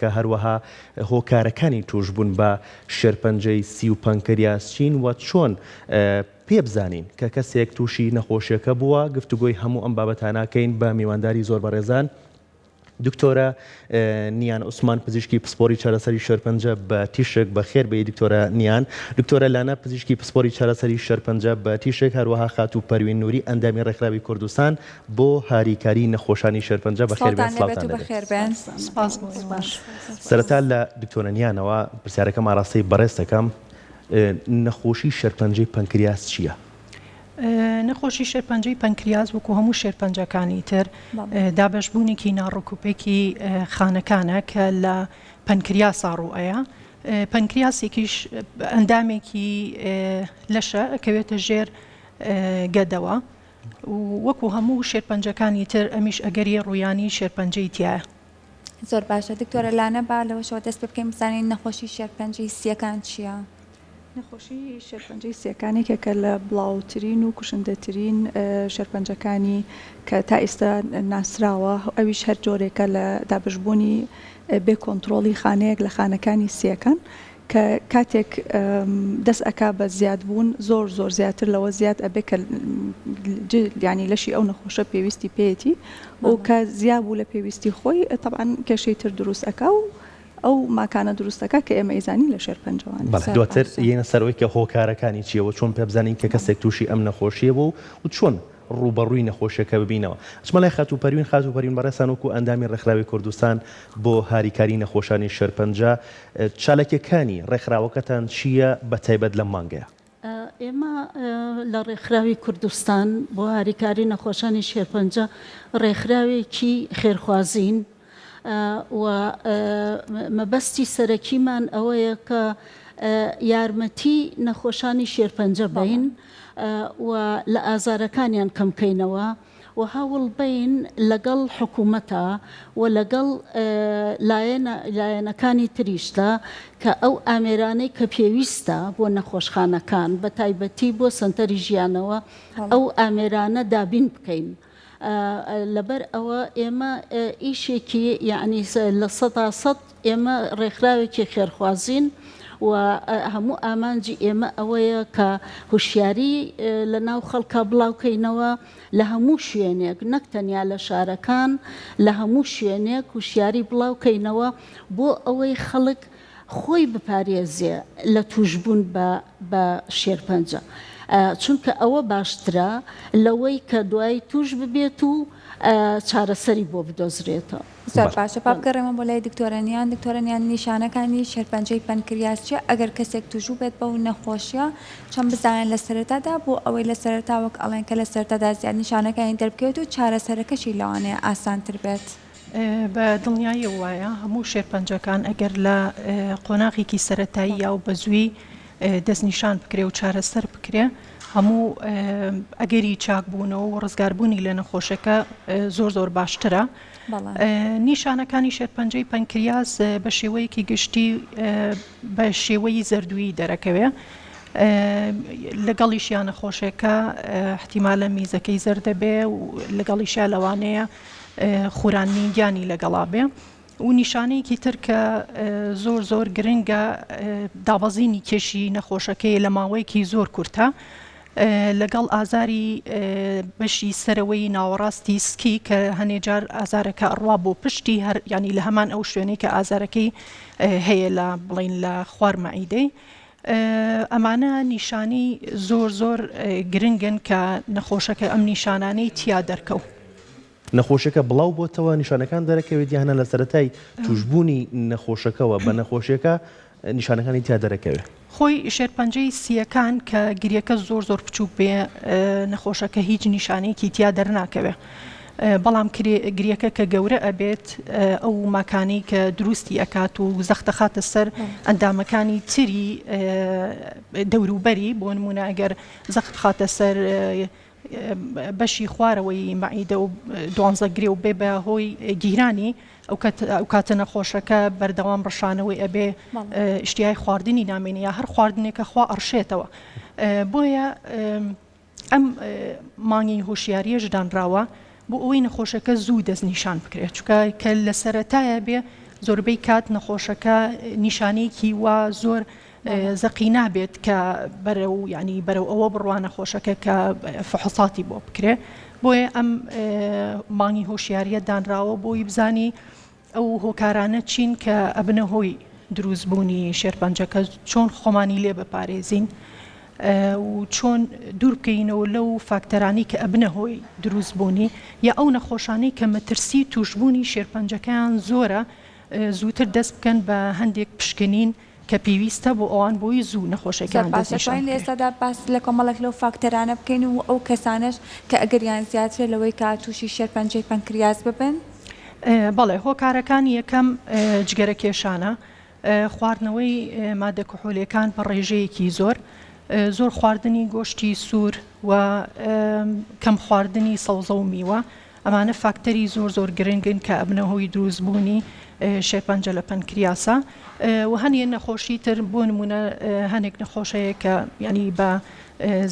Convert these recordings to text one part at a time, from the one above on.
نەخۆشیەکە هەروەها هۆکارەکانی توشبوون بە شێرپەنجەی سی و پەنکریاسچین و چۆن پێ بزانین کە کەسێک تووشی نەخۆشیەکە بووە گفتوگۆی هەموو ئەم بابەتاناکەین بە میوانداری زۆر بەڕێزان دکتۆرە نیان عوسمان پزیشکی پسپۆری چارەسەری شێرپەنجە بە تیشک بە خێر بێ دکتۆرە نیان دکتۆرە لانە پزیشکی پسپۆری چارەسەری شێرپەنجە بە تیشک هەروەها خات و پەروین نووری ئەندامی ڕێکخراوی کوردستان بۆ هاریکاری نەخۆشانی شێرپەنجە بە خێر بێن. سەرەتا لە دکتۆرە نیانەوە پرسیارەکەم ئاڕاستەی بەڕێز دەکەم نەخۆشی شێرپەنجەی پەنکریاس چییە؟ نەخۆشی شێرپەنجەی پەنکریاز وەکو هەموو شێرپەنجەکانی تر دابەشبوونێکی ناڕووکوپێکی خانەکانە کە لە پەنکریاسا ڕوئەیە. پەنکریاسێکیش ئەندامێکی لەشە ئەکەوێتە ژێر گەدەوە وەکو هەموو شێرپەنجەکانی تر ئەمیش ئەگەری ڕوویانی شێرپەنجەی تایە. زۆر باشە دکتۆرە لانە با لەوەشەوە دەست پێ بکەین بزانین نەخۆشی شێرپەنجەی سیەکان چییە؟ نەخۆشی شێرپەنجەی سیەکانێکێکە لە بڵاوترین و کوشندەترین شێرپەنجەکانی کە تا ئێستا ناسراوە ئەویش هەر جۆرێکە لە دابشبوونی بێ کۆنتترۆڵی خانەیەک لە خانەکانی سیەکان کە کاتێک دەست ئەکا بە زیادبوون زۆر زیاتر لەوە زیاد ئەبێ کە ینی لەشی ئەو نەخۆشە پێویستی پێێتی و کە زیابوو لە پێویستی خۆی تەبعاً کێشەی تر دروست ئەکا و ئەو ماکانە دروستەکە کە ئێمە ئیزانی لە شێرپەنجەوان. دواتر یەنە سەرەوەی کە هۆکارەکانی چیەوە چۆن پێ بزانین کە کەسێک تووشی ئەم نەخۆشیە بوو و چۆن ڕوبەڕووی نەخۆشیەکە ببینەوە. ئەچمەڵای خات و پەروین بەڕێستان وەکو ئەندامی ڕێکخراوی کوردستان بۆ هاریکاری نەخۆشانی شێرپەنجە چالەکیەکانی ڕێکخراوەکەتان چییە بە تایبەت لەم مانگەیە؟ ئێمە لە ڕێکخراوی کوردستان بۆ هاریکاری نەخۆشانی شێرپەنجە ڕێکخراوێکی خێرخوازین و مەبەستی سەرەکیمان ئەوەیە کە یارمەتی نەخۆشانی شێرپەنجە بین و لە ئازارەکانیان کەمکەینەوە و هەوڵ بین لەگەڵ حکوومەتە و لەگەڵ لایەنەکانی تریشدا کە ئەو ئامێرانەی کە پێویستە بۆ نەخۆشخانەکان بە تایبەتی بۆ سنتەری ژیانەوە ئەو ئامێرانە دابین بکەین. لەبەر ئەوە ئێمە ئیشێکی یعنی لە 100% ئێمە ڕێکخراوێکی خێرخوازین و هەموو ئامانجی ئێمە ئەوەیە کە هوشیاری لە ناو خەڵکە بڵاوکەینەوە لە هەموو شوێنێک نەک تەنیا لە شارەکان لە هەموو شوێنێک هوشیاری بڵاوکەینەوە بۆ ئەوەی خەڵک خۆی بپارێزێ لە توشبوون بە شێرپەنجە. چونکە ئەوە باشترە لەوەی کە دوای توش ببێت و چارەسەری بۆ بدۆزرێتەوە. زۆر باشە پاپگەڕێمە بۆ لای دکتۆرەنیان نیشانەکانی شێرپەنجەی پەنکریاس چیە ئەگەر کەسێک توشوو بێت بەو نەخۆشیە چەند بزانێن لە سەرەتادا بۆ ئەوەی لە سەرەتا وەک ئەڵێن کە لە سەرەتادا زیاد نیشانەکانی دەربکەوێت و چارەسەرەکەشی لەوانەیە ئاسانتر بێت. بە دڵنیایی وایە هەموو شێرپەنجەکان ئەگەر لە قۆناغێکی سەرەتایی یا و بەزووی دەستنیشان بکرێ و چارەسەر بکرێ هەموو ئەگەری چاکبوونەوە و ڕزگاربوونی لە نەخۆشەکە زۆر باشترە. نیشانەکانی شێرپەنجەی پەنکریاس بە شێوەیەکی گشتی بە شێوەی زەردووی دەرەکەوێ لەگەڵیشیان نەخۆشەکە احتیمالە میزەکەی زەردەبێ و لەگەڵیشیا لەوانەیە خورانی گیانی لەگەڵا بێ و نیشانەیەکی تر کە زۆر گرنگە دابەزینی کێشی نەخۆشەکەی لە ماوەیەکی زۆر کورتە لەگەڵ ئازاری بەشی سەرەوەی ناوەڕاستی سکی کە هەنێجار ئازارەکە ئەڕوا بۆ پشتی هەر ینی لە هەمان ئەو شوێنەی کە ئازارەکەی هەیە لە بڵین لە خوار مەعیدەی ئەمانە نیشانی زۆر گرنگن کە نەخۆشەکە ئەم نیشانانەی تیا دەرکەوت. نەخۆشیەکە بڵاو بۆتەوە نیشانەکان دەرەکەوێت یانە لە سەرەتای توشبوونی نەخۆشەکەەوە بە نەخۆشیەکە نیشانەکانی تیا دەرەکەوێت. خۆی شێرپەنجەی سیەکان کە گریەکە زۆر بچووک بێ نەخۆشەکە هیچ نیشانەیەکی تیا دەرناکەوێت. بەڵام گریەکە کە گەورە ئەبێت ئەو ماکانی کە دروستی ئەکات و زەختەخاتە سەر ئەندامەکانی تری دەوروبەری بۆ نمونە ئەگەر زەخت خاتە سەر بەشی خوارەوەی مەعیدە و دوانزەگرێ و بێ بە هۆی گیرانی ئەو کاتە نەخۆشەکە بەردەوام ڕەشانەوەی ئەبێ شتیای خواردنی نامێنێ یا هەر خواردنێکە خوا ئەڕشێتەوە. بۆیە ئەم مانگی هۆشیاریە ژدانراوە بۆ ئەوەی نەخۆشەکە زوو دەست نیشان بکرێت چونکە کە لە سەرەتایە بێ زۆربەی کات نەخۆشەکە نیشانەیەکی وا زۆر زەقی نابێت کە بەرەو ینی بەرەو ئەوە بڕوانە خۆشەکە کە فحوساتی بۆ بکرێ بۆیە ئەم مانگی هۆشیاریە دانراوە بۆی بزانی ئەو هۆکارانە چین کە ئەبنە هۆی دروستبوونی شێرپەنجەکە چۆن خۆمانی لێ بپارێزین و چۆن دوور بکەینەوە لەو فاکتەرانی کە ئەبنە هۆی دروستبوونی یا ئەو نەخۆشانەی کە مەترسی توشبوونی شێرپەنجەکەیان زۆرە زووتر دەست بکەن بە هەندێک پشکنین کە پێویستە بۆ ئەوان بۆی زوو نەخۆشەکان دەستنیشان لێسەدا باس لە کۆمەڵێک لەو فاکتەرانە بکەین و ئەو کەسانش کە ئەگەریان زیاترە لەوەی کە تووشی شێرپەنجەی پەنکریاس ببن بەڵێ هۆکارەکانی یەکەم جگەرە کێشانە خواردنەوەی مادە کحولیەکان بە ڕێژەیەکی زۆر خواردنی گۆشتی سوور و کەم خواردنی سەوزە و میوە ئەمانە فاکتەری زۆر گرنگن کە ئەبنە هۆی دروستبوونی شێرپەنجە لە پەنکریاسە و هەنیە نەخۆشی تر بۆ نمونە هەنێک نەخۆشەیە کە ینی بە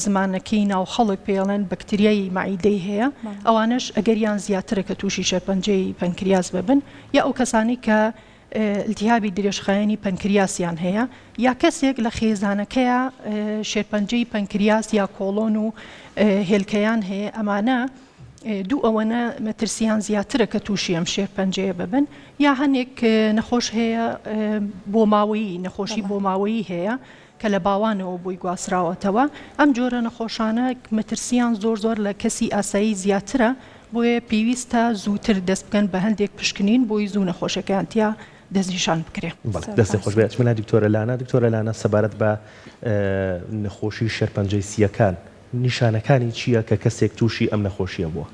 زمانەکەی ناو خەڵک پێڵێن بەکتریایی مەعیدەی هەیە ئەوانش ئەگەریان زیاترە کە تووشی شێرپەنجەی پەنکریاس ببن یا ئەو کەسانی کە التیهابی درێژخایەنی پەنکریاسیان هەیە یا کەسێک لە خێزانەکەیە شێرپەنجەی پەنکریاس یا کۆڵۆن و هێلکەیان هەیە ئەمانە دوو ئەوەنە مەترسیان زیاترە کە تووشی ئەم شێرپەنجەیە ببن یا هەنێک نەخۆش هەیە بۆ ماوەیی نەخۆشی بۆ ماوەیی هەیە کە لە باوانەوە بۆی گواستراوەتەوە ئەم جۆرە نەخۆشانە مەترسیان زۆر لە کەسی ئاسایی زیاترە بۆیە پێویستە زووتر دەست بکەن بە هەندێک پشکنین بۆی زوو نەخۆشەکانتیا دەستنیشان بکرێ. دەستی خۆش بێت منە دکتۆرە لانا سەبارەت بە نەخۆشی شێرپەنجەی سیەکان نیشانەکانی چییە کە کەسێک تووشی ئەم نەخۆشیە بووە؟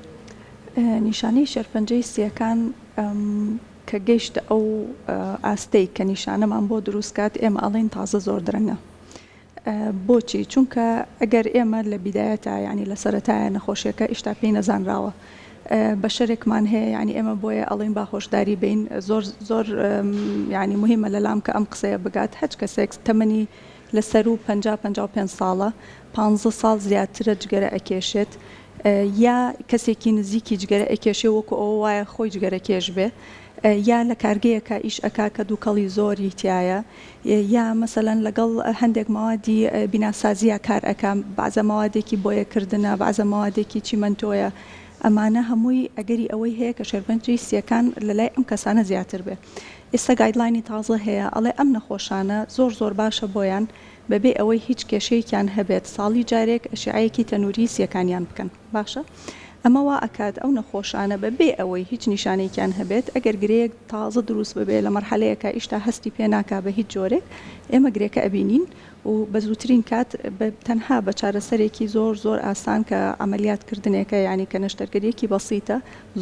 نیشانەی شێرپەنجەی سیەکان کە گەیشتە ئەو ئاستەی کە نیشانەمان بۆ دروستکات ئێمە ئەڵێن تازە زۆر درەنگە. بۆچی؟ چونکە ئەگەر ئێمە لە بیدایەتە ینی لە سەرەتایە نەخۆشیەکە ئیشتا پێی نەزانراوە بە شەرێکمان هەیە ینی ئێمە بۆیە ئەڵێن باخۆشداری بین زۆر ینی مهمە لەلام کە ئەم قسەیە بگات هەچ کەسێک تەمەنی لەسەر و 50-55 ساڵە 15 ساڵ زیاترە جگەرە ئەکێشێت یا کەسێکی نزیکی جگەرە ئەکێشێ وەکو ئەوە وایە خۆی جگەرە کێش بێ یا لە کارگەیەکە ئیش ئەکا کە دووکەڵی زۆری تایە یا مەسەلەن لەگەڵ هەندێک ماوادی بیناسازیە کار ئەکەم بەعزە ماوادێکی بۆیەکردنە بەعزە ماوادێکی چیمەنتۆیە ئەمانە هەمووی ئەگەری ئەوەی هەیە کە شێرپەنجەی سیەکان لەلای ئەم کەسانە زیاتر بێ. ئێستا گایدلاینی تازە هەیە ئەڵێ ئەم نەخۆشانە زۆر باشە بۆیان بەبێ ئەوەی هیچ کێشەیەکیان هەبێت ساڵی جارێک ئەشعەیەکی تەنووری سیەکانیان بکەن باشە. ئەمە وا ئەکات ئەو نەخۆشانە بەبێ ئەوەی هیچ نیشانێکیان هەبێت ئەگەر گرەیەک تازە دروست ببێ لە مەرحەلەیەکە ئیشتا هەستی پێ ناکا بە هیچ جۆرێک ئێمە گرێکە ئەبینین و بە زووترین کات تەنها بە چارەسەرێکی زۆر ئاسان کە ئەمەلیاتکردنێکە ینی کە نەشتەرگەریەکی بەسیتە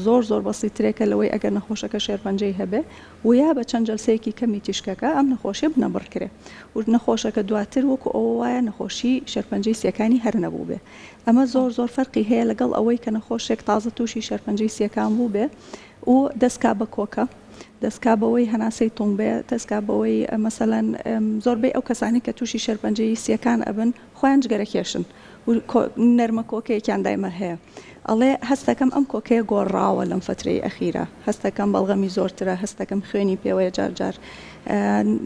زۆر بەسیترێکە لەوەی ئەگەر نەخۆشەکە شێرپەنجەی هەبێ و یا بە چەند جەلسەیەکی کەمی تیشکەکە ئەم نەخۆشیە بنەبڕکرێ و نەخۆشەکە دواتر وەکو ئەوە وایە نەخۆشی شێرپەنجەی سیەکانی هەر نەبوو بێ. ئەمە زۆر فەرقی هەیە لەگەڵ ئەوەی کە نەخۆشێک تازە تووشی شێرپەنجەی سیەکان بوو بێ و دەستکا بە کۆکە دەستکا بەوەی هەناسەی تۆنگ بێ دەستکا بەوەی مەسەلەن زۆربەی ئەو کەسانی کە تووشی شێرپەنجەی سیەکان ئەبن خۆیان جگەرە کێشن و نەرمە کۆکەیەکیان دایمە هەیە ئەڵێ هەستەکەم ئەم کۆکەیە گۆڕاوە لەم فترەی ئەخیرە هەستەکەم بەڵغەمی زۆرترە هەستەکەم خوێنی پێوەیە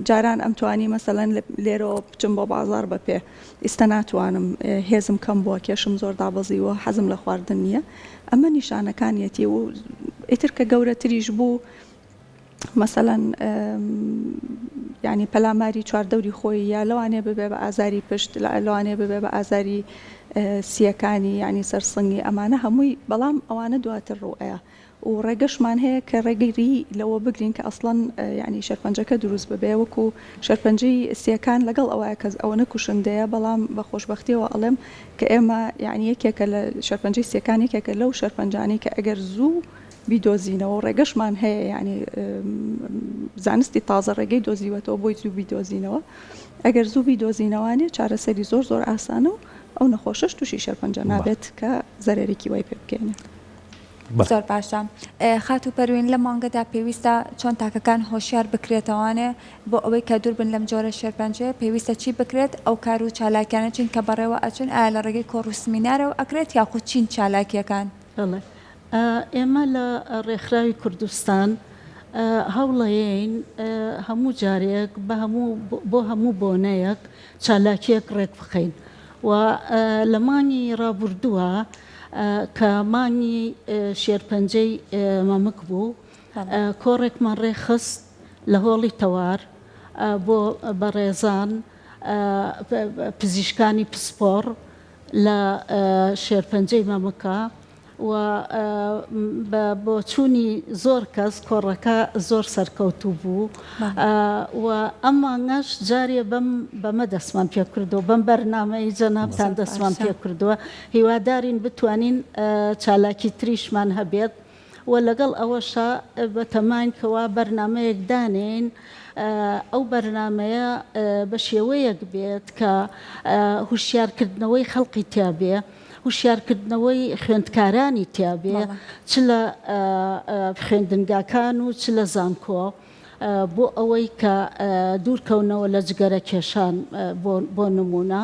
جاران ئەم توانی مەسەلەن لێرەوە بچم بۆ بازار بەپێ ئێستا ناتوانم هێزم کەم بووە کێشم زۆر دابەزیوە حەزم لە خواردن نییە ئەمە نیشانەکانیەتی و ئیتر کە گەورەتریش بوو مەسەلەن ینی پەلاماری چواردەوری خۆی یا لەوانێ ببێ بە ئازاری پشت لەوانێ ببێ بە ئازاری سیەکانی ینی سەرسنگی ئەمانە هەمووی بەڵام ئەوانە دواتر ڕوئەیە و ڕێگەشمان هەیە کە ڕێگەیری لەوە بگرین کە ئەسڵەن ینی شێرپەنجەکە دروست ببێ وەکو شێرپەنجەی سیەکان لەگەڵ ئەوەیە کە ئەوە نەکوشندەیە بەڵام بە خۆشبەختیەوە ئەڵێم کە ئێمە یعنی یەکێکە لە شێرپەنجەی سیەکان یەکێکە لەو شێرپەنجانی کە ئەگەر زوو بیدۆزینەوە ڕێگەشمان هەیە ینی زانستی تازە ڕێگەی دۆزیوەتەوە بۆی زوو بیدۆزینەوە ئەگەر زوو بیدۆزینەوەنێ چارەسەری زۆر ئاسانە و ئەو نەخۆشەش تووشی شێرپەنجە نابێت کە زەرێکی وای پێ بکەینە. زۆر باشە خات و پەروین لە مانگەدا پێویستە چۆن تاکەکان هۆشیار بکرێتەوەنێ بۆ ئەوەی کە دوور بن لەم جۆرە شێرپەنجێ پێویستە چی بکرێت ئەو کار و چالاکیانە چین کە بەڕێوە ئەچون ئایا لە ڕێگەی کۆڕوسمینارەوە ئەکرێت یاخود چین چالاکیەکان؟ ئێمە لە ڕێکخراوی کوردستان هەوڵەیەین هەموو جارێک بۆ هەموو بۆنەیەک چالاکیەک ڕێک بخەین و لە مانگی ڕابردووە کە مانگی شێرپەنجەی مەمک بوو کۆڕێکمان ڕێخست لە هۆڵی تەوار بۆ بەڕێزان پزیشکانی پسپۆڕ لە شێرپەنجەی مەمکە و بۆ چوونی زۆر کەس کۆڕەکە زۆر سەرکەوتوو بوو و ئەمانگەش جارێ بەمە دەستمان پێ کردەوە بەم بەرنامەی جەنابتان دەستمان پێ کردووە هیوادارین بتوانین چالاکی تریشمان هەبێت و لەگەڵ ئەوەشە بە تەمانکەوە بەرنمەیەک دانین ئەو بەرنمەیە بە شێوەیەک بێت کە هوشیارکردنەوەی خەڵقی تیابێ هوشیارکردنەوەی خوێندکارانی تیابێ چ لە خوێندنگاکان و چ لە زانکۆ بۆ ئەوەی کە دوورکەونەوە لە جگەرە کێشان بۆ نمونە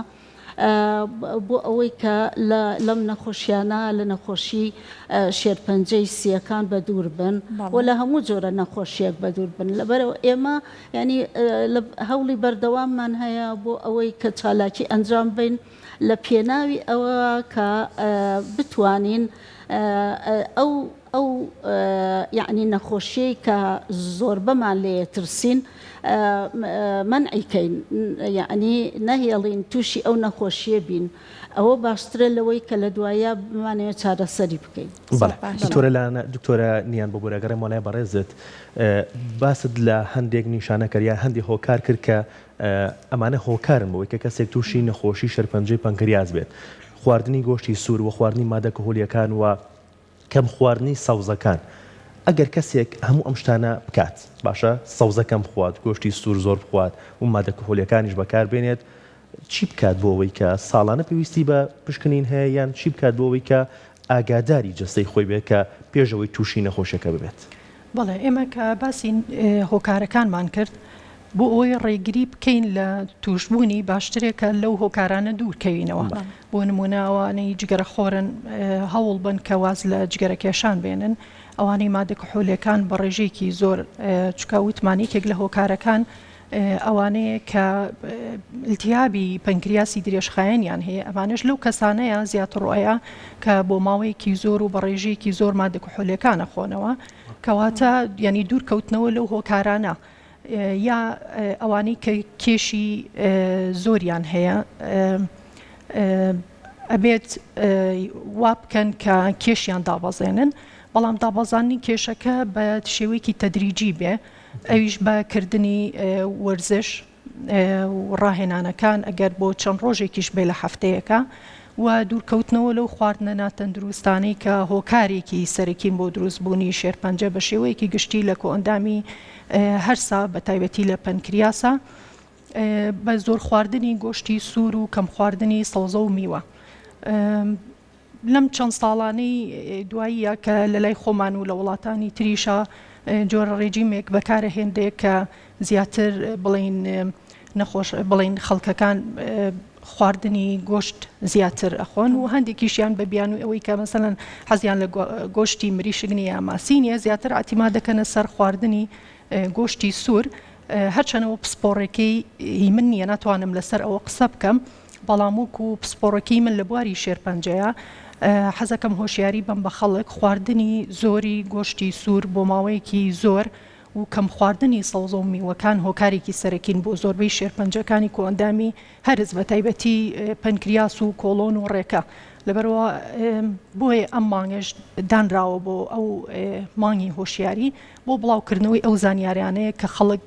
بۆ ئەوەی کە لەم نەخۆشیانە لە نەخۆشی شێرپەنجەی سیەکان بە دوور بن و لە هەموو جۆرە نەخۆشیەک بە دوور بن لەبەرەوە ئێمە ینی هەوڵی بەردەواممان هەیە بۆ ئەوەی کە چالاکی ئەنجام بین لە پێناوی ئەوە کە بتوانین ئەو یعنی نەخۆشیەی کە زۆر بەمان لێ ترسین منعیکەین یعنی نەهێڵین تووشی ئەو نەخۆشیە بین ئەوە باشترە لەوەی کە لە دوایە بمانەوێت چارەسەری بکەین. دکتۆرە نیان بۆ بۆرەگەڕێ مۆلای بەڕێزت باست لە هەندێک نیشانەکەریا هەندی هۆکار کرد کە ئەمانە هۆکارن بۆی کە کەسێک تووشی نەخۆشی شەرپەنجەی پەنکریاز بێت خواردنی گۆشتی سوور و خواردنی مادە کحولیەکان و کەم خواردنی سەوزەکان ئەگەر کەسێک هەموو ئەم شتانە بکات باشە سەوزەکەم بخوات گۆشتی سوور زۆر بخوات و مادە کحولیەکانیش بەکار بێنێت چی بکات بۆ ئەوەی کە ساڵانە پێویستی بە پشکنین هەیە یان چی بکات بۆ ئەوەی کە ئاگاداری جەستەی خۆی بێت کە پێشەوەی تووشی نەخۆشیەکە ببێت؟ بەڵێ ئێمە کە باسی هۆکارەکانمان کرد بۆ ئەوەی ڕێگری بکەین لە توشبوونی باشترێکە لەو هۆکارانە دوورکەوینەوە بۆ نمونەوانەی جگەرە خۆرن هەوڵ بن کە واز لە جگەرە کێشان بێنن ئەوانەی مادە کحولیەکان بە ڕێژێکی زۆر چکە وتمانێکێک لە هۆکارەکان ئەوانەیە کە التیابی پەنکریاسی درێژخایەنیان هەیە ئەمانش لەو کەسانەیە زیاتر ڕۆیە کە بۆ ماوەیەکی زۆر و بە ڕێژەیەکی زۆر مادە کحولیەکانە خۆنەوە کەواتە ینی دوورکەوتنەوە لەو هۆکارانە یا ئەوانەی کە کێشی زۆریان هەیە ئەبێت وا بکەن کە کێشیان دابەزێنن بەڵام دابەزانی کێشەکە بە شێوەیەکی تەدریجی بێ ئەویش بەکردنی وەرزش ڕاهێنانەکان ئەگەر بۆ چەند ڕۆژێکیش بێ لە هەفتەیەەکە و دوورکەوتنەوە لەو خواردنە ناتەندروستانەی کە هۆکارێکی سەرەکیم بۆ دروستبوونی شێرپەنجە بە شێوەیەکی گشتی لە کۆئەندامی هەرسا بە تایبەتی لە پەنکریاسا بە زۆر خواردنی گۆشتی سوور و کەم خواردنی سەوزە و میوە لەم چەند ساڵانەی دواییە کە لە لای خۆمان و لە وڵاتانی تریشە جۆرە ڕێژیمێک بەکارەهێندێک کە زیاتر بڵین خەڵکەکان خواردنی گۆشت زیاتر ئەخۆن و هەندێکیشیان بە بیان و ئەوەی کە مەسەڵەن حەزیان لە گۆشتی مریشگنی یا ماسینیە زیاتر ئاعتیما دەکەنە سەر خواردنی گۆشتی سوور هەرچەنەوە پسپۆڕێکەی هی من نییە ناتوانم لەسەر ئەوە قسە بکەم بەڵام وەکو پسپۆڕەکەی من لە بواری شێرپەنجەیە حەزەکەم هۆشیاری بم بە خەڵک خواردنی زۆری گۆشتی سوور بۆ ماوەیەکی زۆر و کەم خواردنی سەوزە و میوەکان هۆکارێکی سەرەکین بۆ زۆربەی شێرپەنجەکانی کۆئەندامی هەرز بە تایبەتی پەنکریاس و کۆڵۆن و ڕێکە لەبەرەوە بۆیە ئەم مانگەش دانراوە بۆ ئەو مانگی هۆشیاری بۆ بڵاوکردنەوەی ئەو زانیاریانەیە کە خەڵک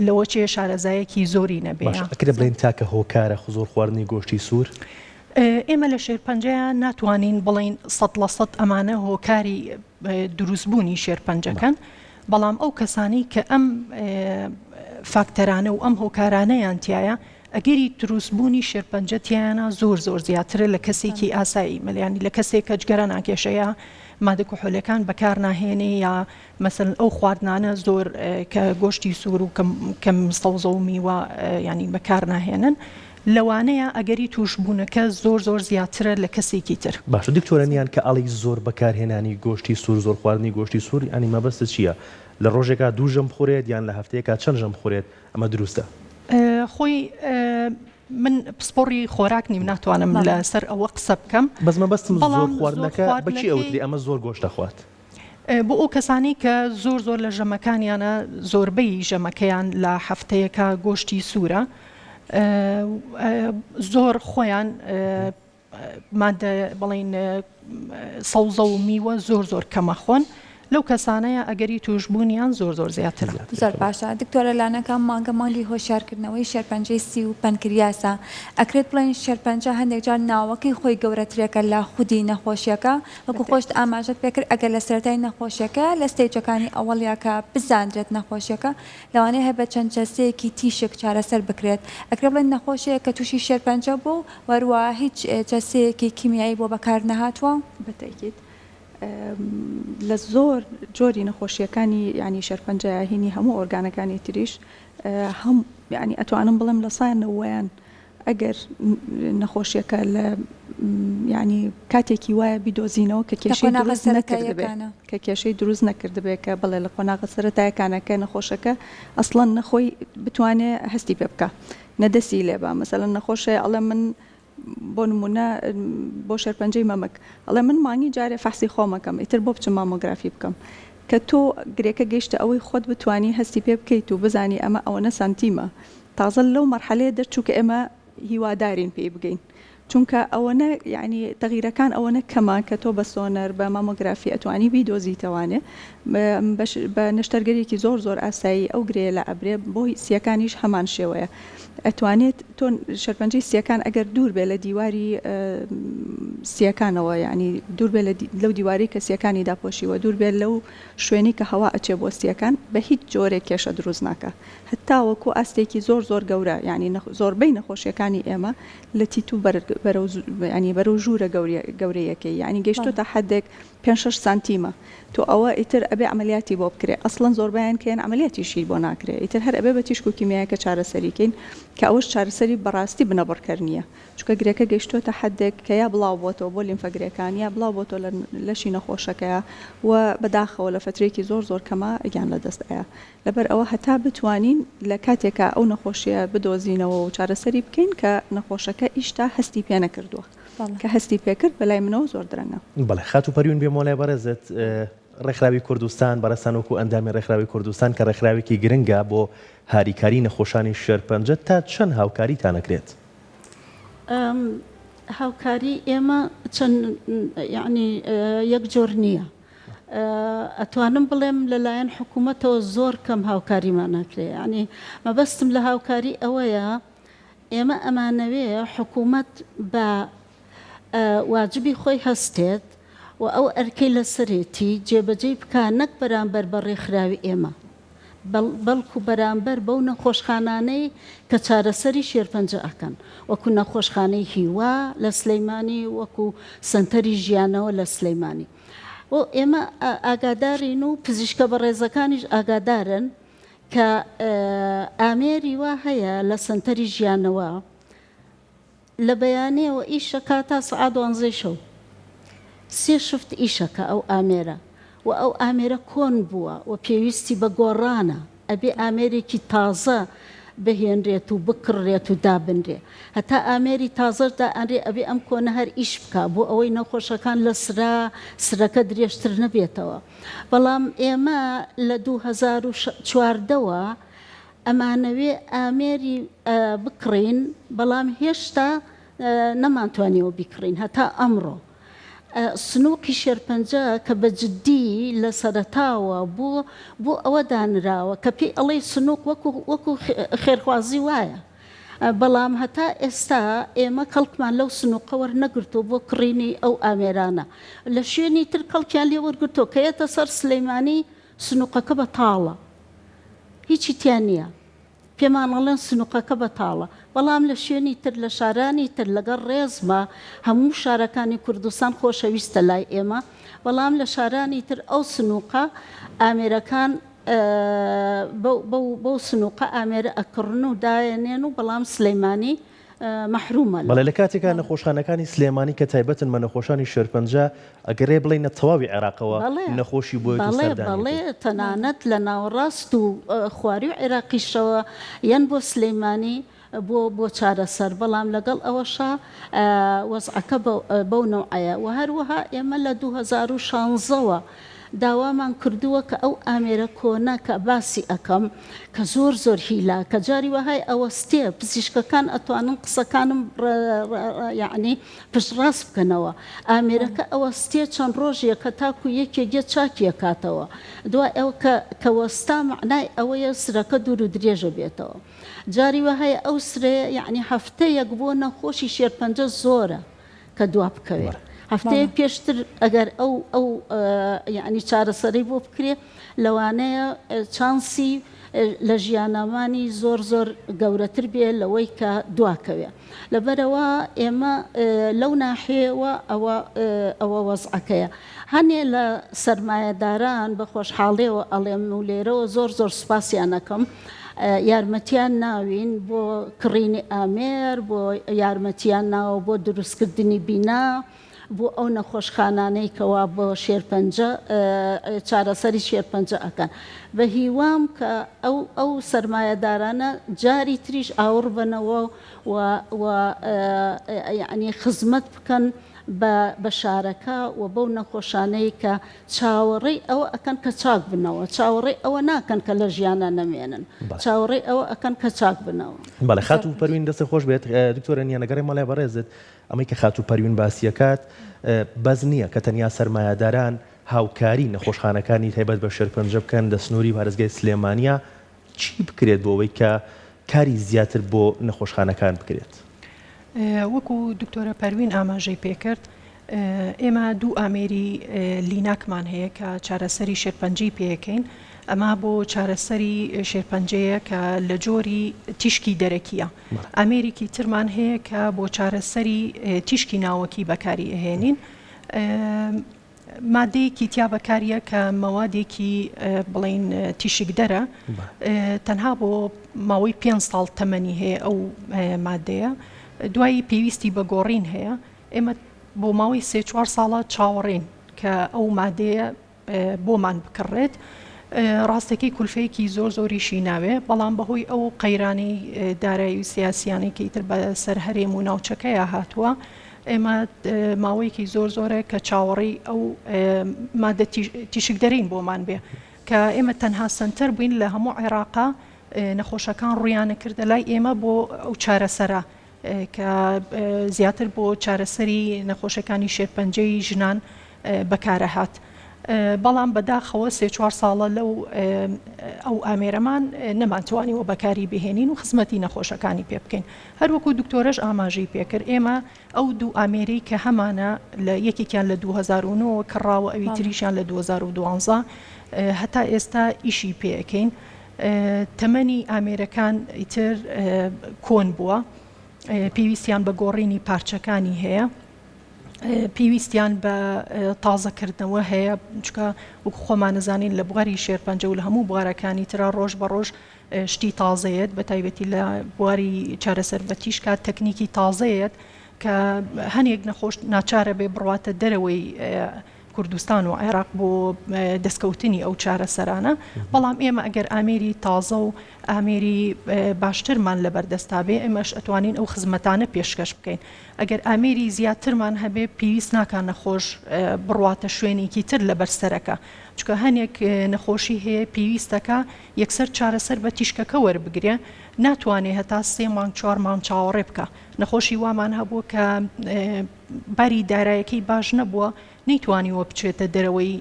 لەوە چێ شارەزایەکی زۆری نەبێ ئەکرێ بڵێن تاکە هۆکارە زۆر خواردنی گۆشتی سوور ئێمە لە شێرپەنجەیە ناتوانین بڵین 100% ئەمانە هۆکاری دروستبوونی شێرپەنجەکەن بەڵام ئەو کەسانی کە ئەم فاکتەرانە و ئەم هۆکارانەیان تایە ئەگەری دروستبوونی شێرپەنجەتیانە زۆر زیاترە لە کەسێکی ئاسایی مەلیانی لە کەسێک کە جگەرە ناکێشەیە مادە کحولیەکان بەکار ناهێنێ یا مەسەڵەن ئەو خواردنانە زۆر کە گۆشتی سوور و کەم سەوزە و میوە ینی بەکار ناهێنن لەوانەیە ئەگەری توشبوونەکە زۆر زیاترە لە کەسێکی تر باشە دکتۆرە نیان کە ئەڵی زۆر بەکارهێنانی گۆشتی سوور زۆر خواردنی گۆشتی سوور ئەنی مەبەستە چییە؟ لە ڕۆژێکا دوو ژەم بخورێت یان لە هەفتەیەکا چەند ژەم بخورێت ئەمە دروستە؟ خۆی من پسپۆڕی خۆراک نیم ناتوانم لەسەر ئەوە قسە بکەم بەس مەبەستم زۆر خواردنەکە بەچی ئەوتری ئەمە زۆر گۆشت دەخوات؟ بۆ ئەو کەسانی کە زۆر لە ژەمەکانیانە زۆربەی ژەمەکەیان لە هەفتەیەکە گۆشتی سوورە زۆر خۆیان مادە بڵین سەوزە و میوە زۆر کەمە خۆن لەو کەسانەیە ئەگەری توشببوونیان زۆر زیاتر. زۆر باشە دکتۆرە لانەکە مانگە مالی هۆشیارکردنەوەی شێرپەنجەی سی و پەنکریاسە ئەکرێت بڵێن شێرپەنجە هەندێک جار ناوەکەی خۆی گەورەترێکە لە خودی نەخۆشیەکە وەکو خۆشت ئاماژەت پێکرد ئەگەر لە سەرەتای نەخۆشیەکە لە ستێجەکانی ئەوەڵیاکە بزاندرێت نەخۆشیەکە لەوانەیە هەیە بە چەند جەستەیەکی تیشک چارەسەر بکرێت ئەکرێت بڵێن نەخۆشیەیە کە تووشی شێرپەنجە بوو وەروە هیچ جەستەیەکی کیمیایی بۆ بەکار نەهاتووە بەتەکیت لە زۆر جۆری نەخۆشیەکانی ینی شەرپەنجە هینی هەموو ئۆرگانەکانی تریش هەم ینی ئەتوانم بڵم لە سایەنەوەیان ئەگەر نەخۆشیەکە لە ینی کاتێکی وایە بیدۆزینەوە کە کێشەی دروست نەکردبێت کە کێشەی دروست نەکردبێت کە بڵێ لە قۆناغە سەرەتایەکانەکە نەخۆشەکە ئەسڵەن نەخۆی بتوانێت هەستی پێ بکە نەدەسی لێبە مەسەلەن نەخۆشە ئەڵێ من بۆ نمونە بۆ شێرپەنجەی مەمک ئەڵێ من مانگی جارێ فەحسی خۆمەکەم ئیتر بۆ بچم مامۆگرافی بکەم کە تۆ گرێکە گەیشتە ئەوەی خۆت بتوانی هەستی پێ بکەیت و بزانی ئەمە ئەوەنە سانتیمە تازە لەو مەرحەلەیە دەرچوو کە ئێمە هیوادارین پێی بگەین چونکە ئەوەنە یعنی تەغیرەکان ئەوەنە کەمان کە تۆ بە سۆنەر بە مامۆگرافی ئەتوانی بیدۆزیتەوانێ بە نەشتەرگەرێکی زۆر ئاسایی ئەو گرێ لە ئەبرێ بۆی سیەکانیش هەمان شێوەیە ئەتوانێت تۆ شەرپەنجەی سیەکان ئەگەر دوور بێ لە دیواری سیەکانەوە ینی دوور بێ لەو دیواری کە سیەکانی داپۆشیوە دوور بێت لەو شوێنی کە هەوا ئەچێ بۆ سیەکان بە هیچ جۆرێک کێشە دروست ناکە هەتا وەکو ئاستێکی زۆر گەورە ینی زۆربەی نەخۆشیەکانی ئێمە لە تیتو بەرەو ژوورە گەورەیەکەی ینی گەیشتۆ تا حدێک 5-6 سانتیمە تۆ ئەوە ئیتر ئەبێ عملیاتی بۆ بکرێ ئەسڵەن زۆربیان کەیان عملیاتیشی بۆ ناکرێت ئیتر هەر ئەبێ بە تیشک و کیمیایەکە چارەسەریکەین کە ئەوش چارەسەری بەڕاستی بنەبڕکەر نییە چونکە گرێکە گەیشتۆتە حدێک کە یا بڵاو بۆتەوە بۆ لیمفەگرەکان یا بڵاو بۆتۆ لەشی نەخۆشەکەیە و بەداخەوە لە فترێکی زۆر کەمە گیان لە دەستەیە لەبەر ئەوە هەتا بتوانین لە کاتێکە ئەو نەخۆشیە بدۆزینەوە و چارەسەری بکەین کە نەخۆشەکە ئیشتا هەستی پێ نەکردووە کە هەستی پێکرد بەلای منەوە زۆر درەنگە. بەڵێ خات و پەریون بێ مۆلای بەرەزت ڕێکخراوی کوردستان بەرەسانۆک و ئەندامی ڕێکخراوی کوردستان کە ڕێکخراوێکی گرنگە بۆ هاریکاری نەخۆشانی شێرپەنجە تا چەند هاوکاریتان ئەکرێت؟ هاوکاری ئێمە چەند یعنی یەک جۆر نییە ئەتوانم بڵێم لەلایەن حکوومەتەوە زۆر کەم هاوکاریمان ناکرێت ینی مەبەستم لە هاوکاری ئەوەیە ئێمە ئەمانەوێ حکوومەت بە واجبی خۆی هەستێت و ئەو ئەرکەی لەسەرێتی جێبەجێ بکە نەک بەرامبەر بە ڕێکخراوی ئێمە بەڵکو بەرامبەر بەو نەخۆشخانانەی کە چارەسەری شێرپەنجە ئەکەن وەکو نەخۆشخانەی هیوا لە سلەیمانی وەکو سنتەری ژیانەوە لە سلەیمانی و ئێمە ئاگادارین و پزیشکە بەڕێزەکانیش ئاگادارن کە ئامێری وا هەیە لە سنتەری ژیانەوە لە بەیانەوە ئیشەکە تا سەعات 12 شەو 3 شفت ئیشەکە ئەو ئامێرە و ئەو ئامێرە کۆن بووە و پێویستی بە گۆڕانە ئەبێ ئامێرێکی تازە بهێنرێت و بکڕێت و دابنرێ هەتا ئامێری تازەشدا ئەنرێ ئەبێ ئەم کۆنە هەر ئیش بکە بۆ ئەوەی نەخۆشەکان لە سرەکە درێژتر نەبێتەوە بەڵام ئێمە لە 2014ەوە ئەمانەوێ ئامێری بکڕین بەڵام هێشتا نەمانتوانیەوە بیکڕین هەتا ئەمڕۆ سنووقی شێرپەنجە کە بە جددی لە سەرەتاوە بۆ ئەوە دانراوە کە پێی ئەڵێ سنووق وەکو خێرخوازی وایە بەڵام هەتا ئێستا ئێمە کەڵکمان لەو سنووقەوە نەگرتو بۆ کڕینی ئەو ئامێرانە لە شوێنی تر کەڵکیان لێ وەرگرتۆ کە یەتە سەر سلەیمانی سنووقەکە بەتاڵە هیچی تیان نییە پێمان ئەڵێن سنووقەکە بەتاڵە بەڵام لە شوێنی تر لە شارانی تر لەگەڵ ڕێزمە هەموو شارەکانی کوردستان خۆشەویستە لای ئێمە بەڵام لە شارانی تر ئەو سنووقە ئامێرەکان بەو سنووقە ئامێرە ئەکڕن و دایەنێن و بەڵام سلەیمانی محرومە بەڵێ لە کاتێکا نەخۆشخانەکانی سلێمانی کە تایبەتن بە نەخۆشانی شێرپەنجە ئەگەرێ بڵێنە تەواوی عێراقەوە نەخۆشی بۆ بەڵێ تەنانەت لە ناوەڕاست و خواری و عێراقیشەوە یان بۆ سلەیمانی بۆ چارەسەر بەڵام لەگەڵ ئەوەشە وەزعەکە بەو نوعەیە و هەروەها ئێمە لە 2016ەوە داوامان کردووە کە ئەو ئامێرە کۆنا کە باسی ئەەکەم کە زۆر هیلا کە جاری وەهای ئەوەستێ پزیشکەکان ئەتوانن قسەکانم یعنی پشتڕاست بکەنەوە ئامێرەکە ئەوەستێ چەند ڕۆژێک کە تاکو یەکێگە چاکیە کاتەوە دوای ئەو کە وەستا معنای ئەوەیە سرەکە دوور و درێژە بێتەوە جاری وەهای ئەو سرێ یعنی هەفتەیەک بۆ نەخۆشی شێرپەنجە زۆرە کە دوا بکەوێت هەفتەیە پێشتر ئەگەر ئەو یعنی چارەسەری بۆ بکرێ لەوانەیە چانسی لە ژیانامانی زۆر گەورەتر بێ لەوەی کە دواکەوێ لەبەرەوە ئێمە لەو ناحێوە ئەوە وەزعەکەیە هەنێ لە سەرمایەداران بە خۆشحاڵیەوە ئەڵێم و لێرەوە زۆر سوپاسیانەکەم یارمەتیان ناوین بۆ کڕینی ئامێر بۆ یارمەتیان ناوە بۆ دروستکردنی بینا بۆ ئەو نەخۆشخانانەی کەوا بۆ شێرپەنجە چارەسەری شێرپەنجە ئەکەن بە هیوام کە ئەو سەرمایەدارانە جاری تریش ئاور بنەوە و یعنی خزمەت بکەن بە شارەکە و بەو نەخۆشانەی کە چاوەڕێی ئەوە ئەکەن کە چاک بنەوە چاوەڕێی ئەوە ناکەن کە لە ژیانە نەمێنن چاوەڕێی ئەوە ئەکەن کە چاک بنەوە بەڵێ خات و پەروین دەستە خۆش بێت دکتۆرە نیانەگەڕی مەڵای بەڕێزت ئەمەی کە خات و پەروین باسیەکات بەز نییە کە تەنیا سەرمایەداران هاوکاری نەخۆشخانەکانی تایبەت بە شێرپەنجە بکەن دەستنووری پارێزگای سلێمانیە چی بکرێت بۆ ئەوەی کە کاری زیاتر بۆ نەخۆشخانەکان بکرێت وەکو دکتۆرە پەروین ئاماژەی پێکرد ئێمە دوو ئامێری لیناکمان هەیە کە چارەسەری شێرپەنجەی پێەکەین ئەمە بۆ چارەسەری شێرپەنجەیە کە لە جۆری تیشکی دەرەکیە ئامێریکی ترمان هەیە کە بۆ چارەسەری تیشکی ناوەکی بەکاری ئەهێنین مادەیەکی تیا بەکاریە کە مەوادێکی بڵین تیشک دەرە تەنها بۆ ماوەی 5 ساڵ تەمەنی هەیە ئەو مادەیە دوایی پێویستی بە گۆڕین هەیە ئێمە بۆ ماوەی 3-4 ساڵە چاوەڕێن کە ئەو مادەیە بۆمان بکڕێت ڕاستەکەی کولفەیەکی زۆریشی ناوێ بەڵام بەهۆی ئەو قەیرانەی دارایی و سیاسیانەی کە ئیتر بە سەر هەرێم و ناوچەکەیە هاتووە ئێمە ماوەیەکی زۆرە کە چاوەڕێی ئەو مادە تیشک دەرین بۆمان بێ کە ئێمە تەنها سنتەر بووین لە هەموو عێراقا نەخۆشەکان ڕویانە کردە لای ئێمە بۆ ئەو چارەسەرە کە زیاتر بۆ چارەسەری نەخۆشەکانی شێرپەنجەی ژنان بەکارە هات بەڵام بەداخەوە 3-4 ساڵە لەو ئەو ئامێرەمان نەمانتوانیەوە بەکاری بهێنین و خزمەتی نەخۆشەکانی پێ بکەین هەروەکو دکتۆرەش ئاماژەی پێکرد ئێمە ئەو دوو ئامێرەی کە هەمانە لە یەکێکیان لە 2009 کڕاوە ئەوی تریشیان لە 2012 هەتا ئێستا ئیشی پێەکەین تەمەنی ئامێرەکان ئیتر کۆن بووە پێویستیان بە گۆڕینی پارچەکانی هەیە پێویستیان بە تازەکردنەوە هەیە چکە وەکو خۆمان نەزانین لە بواری شێرپەنجە و لە هەموو بوارەکانی ترا ڕۆژ بە ڕۆژ شتی تازەیەت بە تایبەتی لە بواری چارەسەر بە تیشکا تەکنیکی تازەیەت کە هەنێک نەخۆش ناچارە بێ بڕواتە دەرەوەی کوردستان و عێراق بۆ دەستکەوتنی ئەو چارەسەرانە بەڵام ئێمە ئەگەر ئامێری تازە و ئامێری باشترمان لەبەردەستا بێ ئێمەش ئەتوانین ئەو خزمەتانە پێشکەش بکەین ئەگەر ئامێری زیاترمان هەبێ پێویست ناکان نەخۆش بڕواتە شوێنێکی تر لەبەر سەرەکە چکە هەنێک نەخۆشی هەیە پێویستەکە یەکسەر چارەسەر بە تیشکەکە وەربگرێ ناتوانێت هەتا 3 مانگ 4 مانگ چاوەڕێ بکە نەخۆشی وامان هەبوو کە بەری دارایەکەی باش نەبووە نەیتوانیوە بچێتە دەرەوەی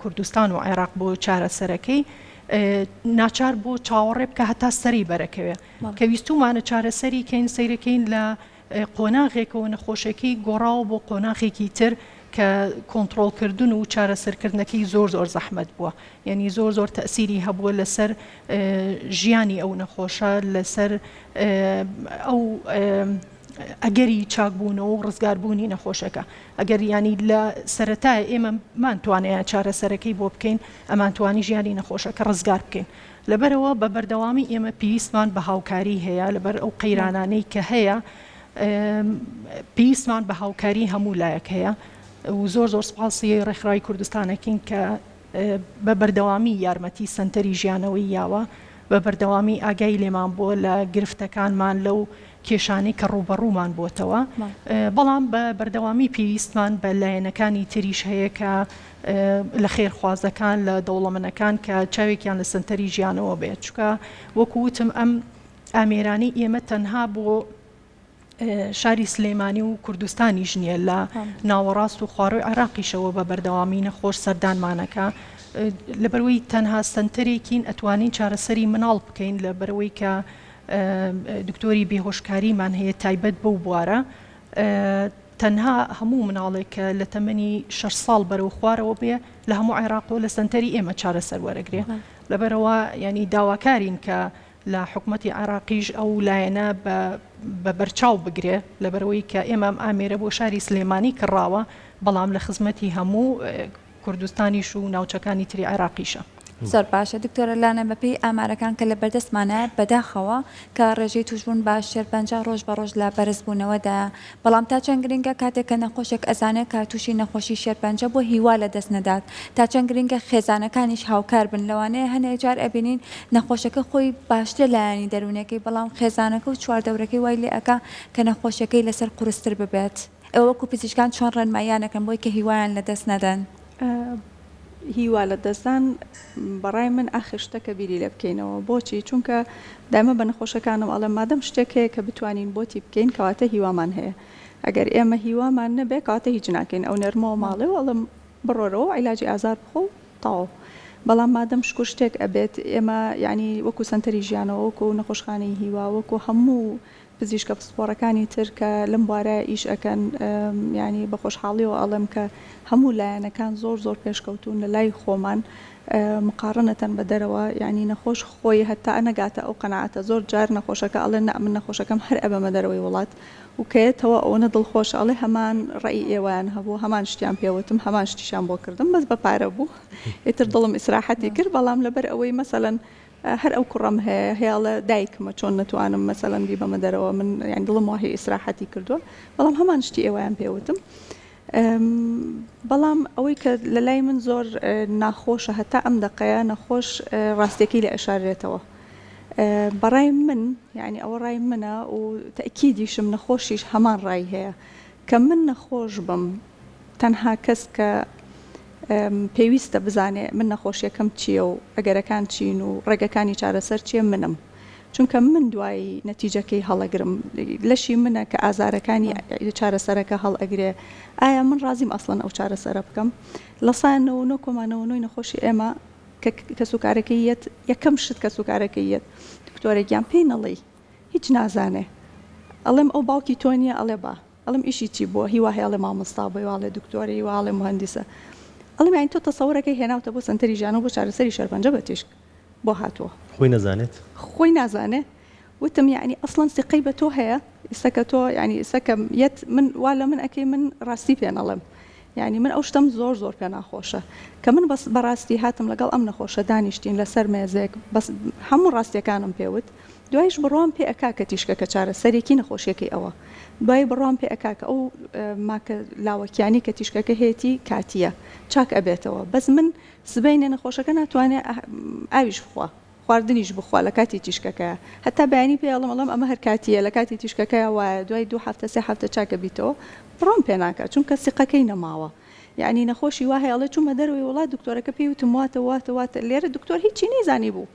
کوردستان و عێراق بۆ چارەسەرەکەی ناچار بۆ چاوەڕێ بکە هەتا سەری بەرەکەوێ کە ویستومانە چارەسەری کەین سەیرەکەین لە قۆناغێکەوە نەخۆشەکەی گۆڕاوە بۆ قۆناغێکی تر کە کۆنتڕۆڵکردن و چارەسەرکردنەکەی زۆر زەحمەت بووە یعنی زۆر تەئسیری هەبووە لەسەر ژیانی ئەو نەخۆشە لەسەر ئەو ئەگەری چاکبوونەوە و ڕزگاربوونی نەخۆشەکە ئەگەر ینی لە سەرەتای ئێمە مانتوانەیە چارەسەرەکەی بۆ بکەین ئەمانتوانی ژیانی نەخۆشەکە ڕزگار بکەین لەبەرەوە بە بەردەوامی ئێمە پێویستمان بە هاوکاری هەیە لەبەر ئەو قەیرانانەی کە هەیە پێویستمان بە هاوکاری هەموو لایەک هەیە و زۆر سپاسی ڕێکخراوی کوردستانەکەین کە بە بەردەوامی یارمەتی سنتەری ژیانەوەی یاوە بە بەردەوامی ئاگای لێمان بۆ لە گرفتەکانمان لەو کێشانی کە ڕوبەڕوومان بۆتەوە بەڵام بە بەردەوامی پێویستمان بە لایەنەکانی تریش هەیە کە لە خێرخوازەکان لە دەوڵەمەنەکان کە چاوێکیان لە سنتەری ژیانەوە بێت چکە وەکووتم ئەم ئامێرانی ئێمە تەنها بۆ شاری سلێمانی و کوردستانی ژنیە لە ناوەڕاست و خواڕۆی عێراقیشەوە بە بەردەوامی نەخۆش سەردانمانەکە لەبەرەوەی تەنها سنتەرێکین ئەتوانین چارەسەری مناڵ بکەین لەبەرەوەی کە دکتۆری بێهۆشکاریمان هەیە تایبەت بەو بوارە تەنها هەموو مناڵێک کە لە تەمەنی 6 ساڵ بەرەو خوارەوە بێ لە هەموو عێراق لە سنتەری ئێمە چارەسەر وەرەگرێ لەبەرەوە ینی داواکارین کە لە حکوومەتی عێراقیش ئەو لایەنە بە بەرچاو بگرێ لەبەرەوەی کە ئێمە ئامێرە بۆ شاری سلێمانی کڕاوە بەڵام لە خزمەتی هەموو کوردستانیش و ناوچەکانی تری عێراقیشە. زۆر باشە دکتۆرە لانە بەپێی ئامارەکان کە لە بەردەستمانە بەداخەوە کە ڕێژەی توشبوون بە شێرپەنجە ڕۆژ بە ڕۆژ لە بەرزبوونەوەدا بەڵام تا چەند گرنگە کاتێک کە نەخۆشێک ئەزانێت کە تووشی نەخۆشی شێرپەنجە بۆ هیوا لە دەست نەدات تا چەند گرنگە خێزانەکانیش هاوکار بن لەوانەیە هەنێک جار ئەبینین نەخۆشەکە خۆی باشتر لایانی دەروونەکەی بەڵام خێزانەکە و چواردەورەکەی وای لێ ئەکا کە نەخۆشیەکەی لەسەر قورستر ببێت ئەوە وەکو پزیشکان چۆن ڕێنماییانەکەن بۆی کە هیوایان لە دەست نەدەن. هیوا لە دەستدان بەڕای من ئاخر شتەکە بیری لێ بکەینەوە بۆچی چونکە دامە بە نەخۆشەکانم ئەڵێ مادەم شتێک هەیە کە بتوانین بۆتی بکەین کەواتە هیوامان هەیە ئەگەر ئێمە هیوامان نەبێ کەواتە هیچ ناکەین ئەو نەرمەوە ماڵێ و ئەڵم بڕۆرەوە عیلاجی ئازار بخۆ تاو بەڵام مادەم شکر شتێک ئەبێت ئێمە ینی وەکو سنتەری ژیانەوە وەکو نەخۆشخانەی هیوا وەکو هەموو پزیشکە پسپۆڕەکانی تر کە لەم بوارە ئیش ئەکەن ینی بە خۆشحاڵیەوە ئەڵێم کە هەموو لایەنەکان زۆر پێشکەوتون لە لای خۆمان مقارنەتەن بە دەرەوە ینی نەخۆش خۆی هەتا ئەنەگاتە ئەو قەنەعەتە زۆر جار نەخۆشەکە ئەڵێن من نەخۆشەکەم هەر ئەبەمە دەرەوەی وڵات وکەیتەوە ئەوەنە دڵخۆش ئەڵێ هەمان ڕێی ئێوەیان هەبوو هەمان شتیان پێوتم هەمان شتیشان بۆ کردم بەس بە پارە بوو ئیتر دڵم ئیسراحەتی کرد بەڵام لەبەر ئەوەی مەسەلەن هەر ئەو کوڕم هەیە هێڵە دایکمە چۆن نتوانم مەسەلەن بی بەمە دەرەوە من یان دڵم وهی ئیسراحەتی کردووە بەڵام هەمان شتی ئێوەیان پێوتم بەڵام ئەوەی کە لە لای من زۆر ناخۆشە هەتا ئەم دقەیە نەخۆش ڕاستیەکەی لە ئەشارێتەوە بەڕای من یعنی ئەوە ڕای منە و تەکیدیشم نەخۆشیش هەمان ڕای هەیە کە من نەخۆش بم تەنها کەس کە پێویستە بزانێ من نەخۆشیەکەم چییە و ئەگەرەکان چین و ڕێگەکانی چارەسەر چیە منم چونکە من دوایی نەتیجەکەی هەڵەگرم لەشی منە کە ئازارەکانی چارەسەرەکە هەڵ ئەگرێ ئایا من ڕازیم ئەسڵەن ئەو چارەسەرە بکەم لە سایەنەوە کۆمانەوەی نەخۆشی ئێمە کە سوکارەکەیەت یەکەم شت کە سوکارەکەیەت دکتۆرێکیان پێی نەڵێ هیچ نازانێ ئەڵێم ئەو باوکی تۆ نییە ئەڵێ با ئەڵم ئیشی چی بووە هیوا هێڵێ مامۆستا بۆی واڵێ دکتۆری واڵێ مهندسە ئەڵم یانی تۆ تەسەوڕەکەی هێناوتە بۆ سنتەری ژیانەوە بۆ چارەسەری شێرپەنجە بە تیشک بۆ هاتووە خۆی نازانێت وتم یعنی ئەسڵەن سقەی بە تۆ هەیە ئێستاکە تۆ ینی ئێستاکە یەت من وا لە من ئەکەی من ڕاستی پێ نەڵێم یعنی من ئەو شتم زۆر پێ ناخۆشە کە من بەس بەڕاستی هاتم لەگەڵ ئەم نەخۆشە دانیشتین لەسەر مێزێک بەس هەموو ڕاستیەکانم پێوت دوایش بڕۆم پێ ئەکا کە تیشکەکە چارەسەرێکی نەخۆشیەکەی ئەوە دوای بڕۆم پێ ئەکا کە ئەو ماکە لاوەکیانی کە تیشکەکە هەیەی کاتیە چاک ئەبێتەوە بەس من سبەینە نەخۆشەکە ناتوانێت ئاویش بخوا خواردنیش بخوا لە کاتی تیشکەکە هەتا بەیانی پێڵم ئەڵم ئەمە هەر کاتیە لە کاتی تیشکەکە وایە دوای 2 هەفتە 3 هەفتە چاکە بیتەوە بڕۆم پێ ناکات چونکە سیقەکەی نەماوە یعنی نەخۆشی وا هەیەڵێ چوومە دەروی وڵات دکتۆرەکە پێی وتم واتە لێرە دکتۆر هیچی نەیزانی بوو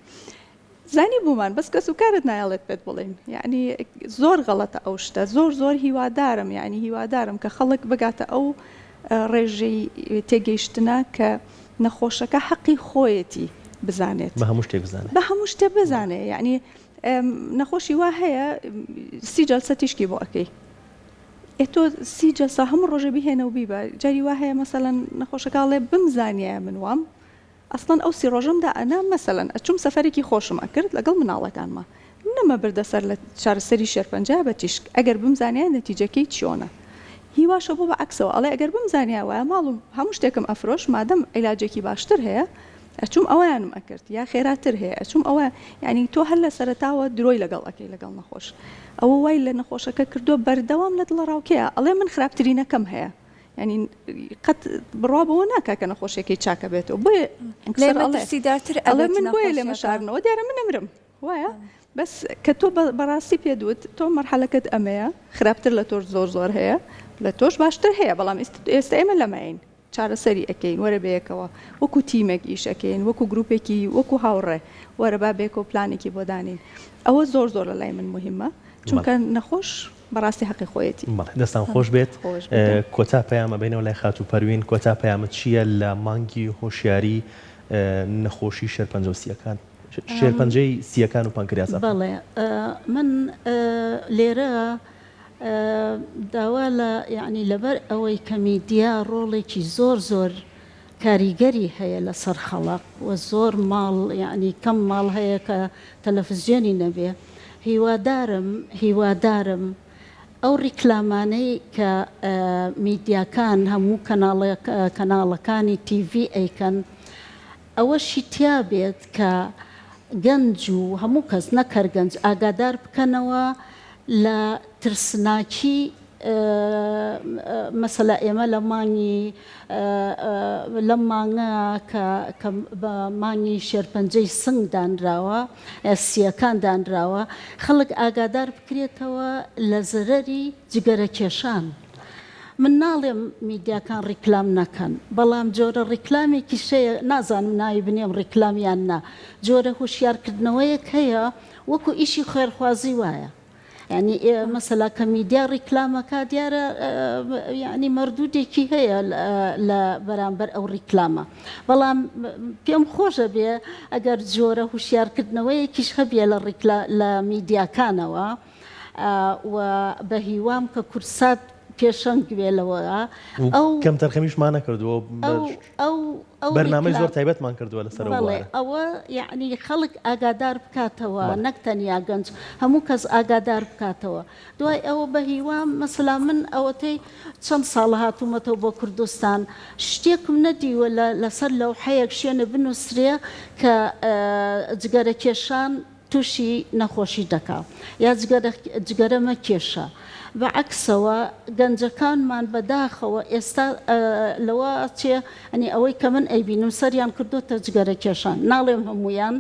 زانی بوومان بەس کە سوکارت نایڵێت پێت بڵێن یعنی زۆر غەڵەتە ئەو شتە زۆر هیوادارم یعنی هیوادارم کە خەڵک بگاتە ئەو ڕێژەی تێگەیشتنە کە نەخۆشەکە حەقی خۆیەتی بزانێت بە هەموو شتێ بزانێ یعنی نەخۆشی وا هەیە 30 جەلسە تیشکی بۆ ئەەکەی تۆ 30 جەلسە هەموو ڕۆژە بیهێنە و بیبە جاری وا هەیە مەسەلەن نەخۆشەکەڵێ بمزانیە من وام ئەسڵەن ئەو 30 ڕۆژەمدا ئەنا مەسەلەن ئەچوم سەفەرێکی خۆشم ئەکرد لەگەڵ مناڵەکانمە نەمە بردەسەر لە چارەسەری شێرپەنجە بە تیشک ئەگەر بمزانیە نەتیجەکەی چۆنە هیواشە بۆ بە عکسەوە ئەڵێ ئەگەر بمزانیە وایە ماڵم هەموو شتێکم ئەفرۆش مادەم عیلاجێکی باشتر هەیە ئەچوم ئەویانم ئەکرد یا خێراتر هەیە ئەچوم ئەوە ینی تۆ هەر لە سەرتاوە درۆی لەگەڵ ئەەکەی لەگەڵ نەخۆش ئەوە وای لە نەخۆشەکە کردو بەردەوام لە دڵە ڕاوکەیە ئەڵێ من خراپترینەکەم هەیە ینی قەت بڕابەوە ناکە کە نەخۆشێکی چاکە بێتەوە بۆیە ئەڵێ من بۆیە لێ مەشارنەوە دیارە من ئەمرم وایە بەس کە تۆ بەڕاستی پێدوت تۆ مەرحەلەکەت ئەمەیە خراپتر لە تۆش زۆر هەیە لە تۆش باشتر هەیە بەڵام ئێستا ئێمە لەماین چارەسەری ئەەکەین وەرە بەیەکەوە وەکو تیمێک ئیشەکەین وەکو گروپێکی وەکو هاوڕێ وەرە با بێکە و پلانێکی بۆ دانین ئەوە زۆر لە لای من مهمە چونکە نەخۆش بەڕاستی حەقی خۆیەتی دەستان خۆش بێت کۆتا پەیامە بینەوە لای خات و پەروین کۆتا پەیامە چییە لە مانگی هۆشیاری نەخۆشی شێرپەنجەکان شێرپەنجەی سیەکان و پانکریاس بەڵێ من لێرە داوا لە یعنی لەبەر ئەوەی کە میدیا ڕۆڵێکی زۆر کاریگەری هەیە لەسەر خەڵق و زۆر ماڵ یعنی کەم ماڵ هەیە کە تەلەڤیزیۆنی نەبێ هیوادارم ئەو ڕیکلامانەی کە میدیاکان هەموو کەناڵەکانی تیڤ ئەیکەن ئەوەشی تیا بێت کە گەنج و هەموو کەس نەکەر گەنج ئاگادار بکەنەوە لە ترسناکی مەسەلا ئێمە لە مانگە کە بە مانگی شێرپەنجەی سنگ دانراوە سیەکان دانراوە خەڵک ئاگادار بکرێتەوە لە زەرەری جگەرە کێشان. من ناڵێم میدیاکان ڕیکلام نەکەن بەڵام جۆرە ڕیکلامێکی شەیە نازانم ناوی بنێم ڕیکلامیان نا جۆرە هوشیارکردنەوەیەک هەیە وەکو ئیشی خێرخوازی وایە ینی مەسەلا کە میدیا ڕیکلامەکە دیارە ینی مەردودێکی هەیە لە بەرامبەر ئەو ڕیکلامە بەڵام پێم خۆشە بێ ئەگەر جۆرە هوشیارکردنەوەیەکیش هەبێ لە میدیاکانەوە و بە هیوام کە کورسات پێشەنگ بێلەوە ئەو کەم تەرخەمیشمان نەکردووە بەرنامەی زۆر تایبەتمان کردووە لەسەر ئەوە یعنی خەڵک ئاگادار بکاتەوە نەک تەنیا گەنج هەموو کەس ئاگادار بکاتەوە دوای ئەوە بە هیوام مەسەلا من ئەوەتەی چەند ساڵ هاتوومەتەوە بۆ کوردستان شتێکم نەدیوە لەسەر لەو حەیەک شوێنە بنووسرێ کە جگەرە کێشان تووشی نەخۆشی دەکا یا جگەرەمە کێشە بەعکسەوە گەنجەکانمان بەداخەوە ئێستا لەوە چێ ئەنی ئەوەی کە من ئەیبینم سەریان کردوتە جگەرە کێشان ناڵێم هەمویان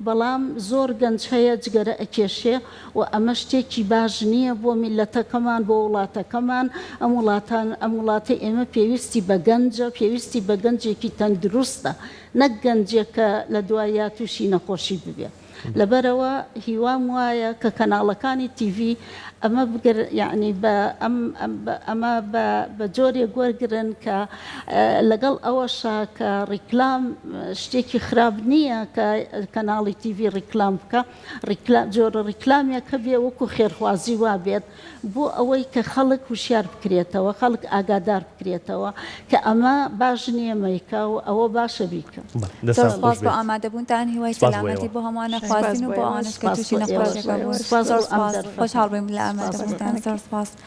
بەڵام زۆر گەنج هەیە جگەرە ئەکێشێ و ئەمە شتێکی باش نییە بۆ میلەتەکەمان بۆ وڵاتەکەمان ئەم وڵاتی ئێمە پێویستی بە گەنجە پێویستی بە گەنجێکی تەندروستە نەک گەنجێکە لە دوایە تووشی نەخۆشی ببێ لەبەرەوە هیوام وایە کە کەناڵەکانی تیڤ ئەمە یعنی ئەمە بە جۆرێک وەرگرن کە لەگەڵ ئەوەشە کە ڕیکلام شتێکی خراپ نییە کە کەناڵی تیڤ ڕیکلام بکە جۆرە ڕیکلامێکە بێ وەکو خێرخوازی وا بێت بۆ ئەوەی کە خەڵک وشیار بکرێتەوە خەڵک ئاگادار بکرێتەوە کە ئەمە باش نییە مەیکا و ئەوە باشە بیکە. سپاس بۆ ئامادەبوونتان هیوای سەلامەتی بۆ هەمووانە خوازین و بۆ ئەوانش کە تووشی نەخۆشیەکە بوون. خۆشحاڵ بووین لە ئامادەبوونتان. زۆر سپاس.